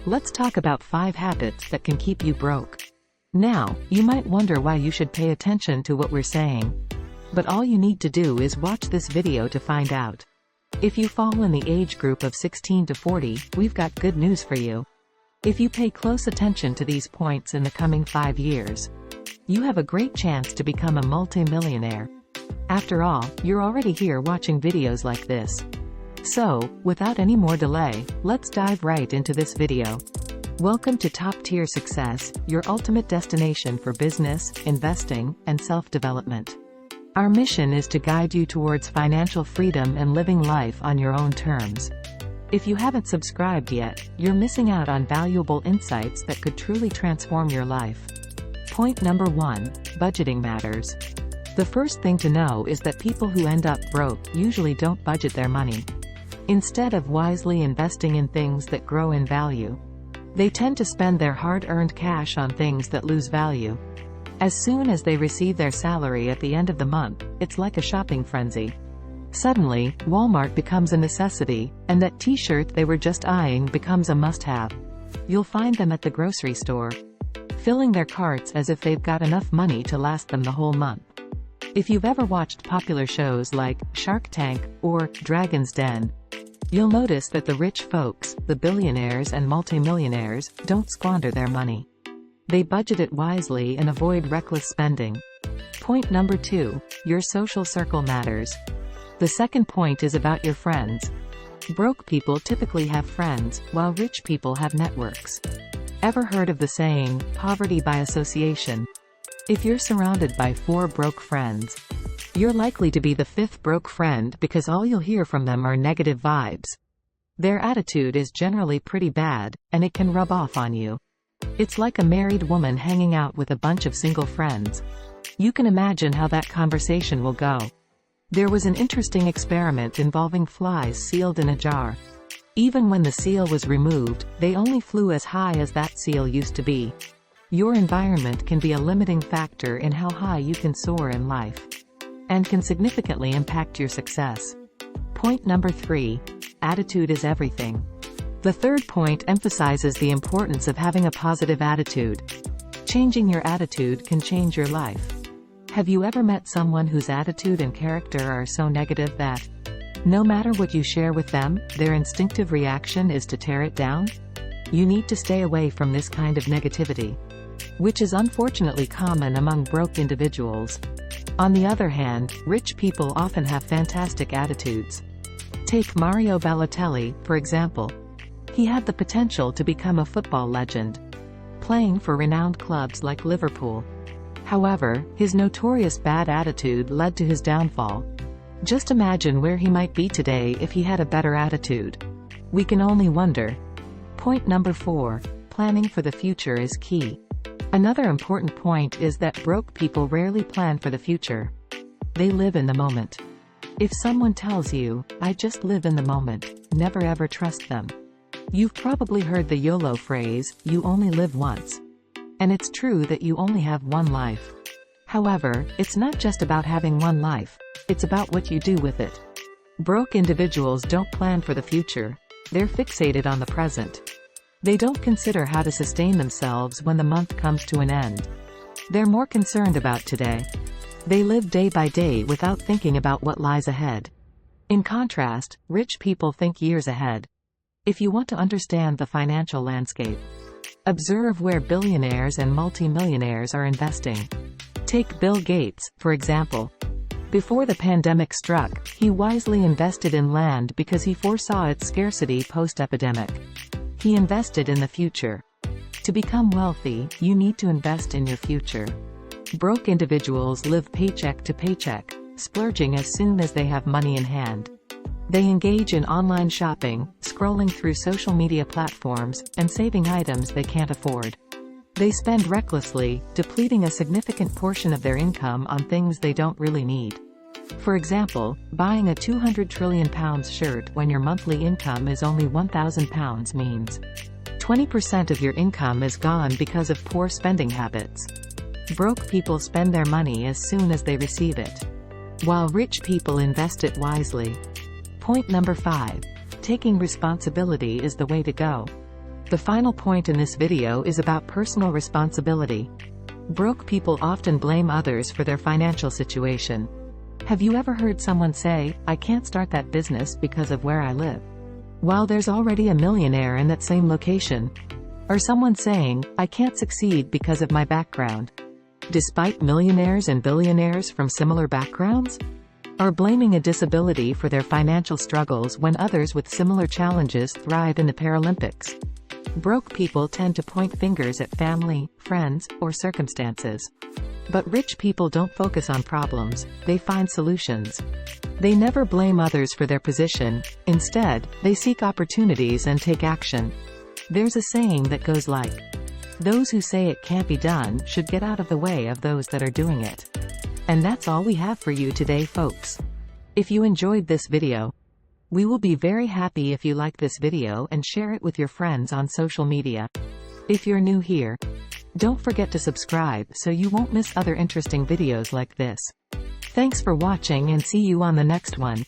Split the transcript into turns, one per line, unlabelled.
let's talk about 5 habits that can keep you broke. Now, you might wonder why you should pay attention to what we're saying. But all you need to do is watch this video to find out. If you fall in the age group of 16 to 40, we've got good news for you. If you pay close attention to these points in the coming 5 years, you have a great chance to become a multi-millionaire. After all, you're already here watching videos like this. So, without any more delay, let's dive right into this video. Welcome to Top Tier Success, your ultimate destination for business, investing, and self-development. Our mission is to guide you towards financial freedom and living life on your own terms. If you haven't subscribed yet, you're missing out on valuable insights that could truly transform your life. Point number 1, budgeting matters. The first thing to know is that people who end up broke usually don't budget their money. Instead of wisely investing in things that grow in value, they tend to spend their hard-earned cash on things that lose value. As soon as they receive their salary at the end of the month, it's like a shopping frenzy. Suddenly, Walmart becomes a necessity, and that t-shirt they were just eyeing becomes a must-have. You'll find them at the grocery store, filling their carts as if they've got enough money to last them the whole month. If you've ever watched popular shows like Shark Tank or Dragon's Den, you'll notice that the rich folks, the billionaires and multimillionaires, don't squander their money. They budget it wisely and avoid reckless spending. Point number 2, your social circle matters. The second point is about your friends. Broke people typically have friends, while rich people have networks. Ever heard of the saying, poverty by association? If you're surrounded by 4 broke friends, you're likely to be the 5th broke friend because all you'll hear from them are negative vibes. Their attitude is generally pretty bad, and it can rub off on you. It's like a married woman hanging out with a bunch of single friends. You can imagine how that conversation will go. There was an interesting experiment involving flies sealed in a jar. Even when the seal was removed, they only flew as high as that seal used to be. Your environment can be a limiting factor in how high you can soar in life, and can significantly impact your success. Point number 3, attitude is everything. The third point emphasizes the importance of having a positive attitude. Changing your attitude can change your life. Have you ever met someone whose attitude and character are so negative that, no matter what you share with them, their instinctive reaction is to tear it down? You need to stay away from this kind of negativity, which is unfortunately common among broke individuals. On the other hand, rich people often have fantastic attitudes. Take Mario Balotelli, for example. He had the potential to become a football legend, playing for renowned clubs like Liverpool. However, his notorious bad attitude led to his downfall. Just imagine where he might be today if he had a better attitude. We can only wonder. Point number 4, planning for the future is key. Another important point is that broke people rarely plan for the future. They live in the moment. If someone tells you, "I just live in the moment," never ever trust them. You've probably heard the YOLO phrase, you only live once. And it's true that you only have one life. However, it's not just about having one life, it's about what you do with it. Broke individuals don't plan for the future. They're fixated on the present. They don't consider how to sustain themselves when the month comes to an end. They're more concerned about today. They live day by day without thinking about what lies ahead. In contrast, rich people think years ahead. If you want to understand the financial landscape, observe where billionaires and multimillionaires are investing. Take Bill Gates, for example. Before the pandemic struck, he wisely invested in land because he foresaw its scarcity post-epidemic. He invested in the future. To become wealthy, you need to invest in your future. Broke individuals live paycheck to paycheck, splurging as soon as they have money in hand. They engage in online shopping, scrolling through social media platforms, and saving items they can't afford. They spend recklessly, depleting a significant portion of their income on things they don't really need. For example, buying a £200 trillion shirt when your monthly income is only £1,000 means 20% of your income is gone because of poor spending habits. Broke people spend their money as soon as they receive it, while rich people invest it wisely. Point number 5. Taking responsibility is the way to go. The final point in this video is about personal responsibility. Broke people often blame others for their financial situation. Have you ever heard someone say, "I can't start that business because of where I live," while there's already a millionaire in that same location? Or someone saying, "I can't succeed because of my background," despite millionaires and billionaires from similar backgrounds? Or blaming a disability for their financial struggles when others with similar challenges thrive in the Paralympics? Broke people tend to point fingers at family, friends, or circumstances. But rich people don't focus on problems, they find solutions. They never blame others for their position, instead, they seek opportunities and take action. There's a saying that goes like, "Those who say it can't be done should get out of the way of those that are doing it." And that's all we have for you today, folks. If you enjoyed this video, we will be very happy if you like this video and share it with your friends on social media. If you're new here, don't forget to subscribe so you won't miss other interesting videos like this. Thanks for watching and see you on the next one.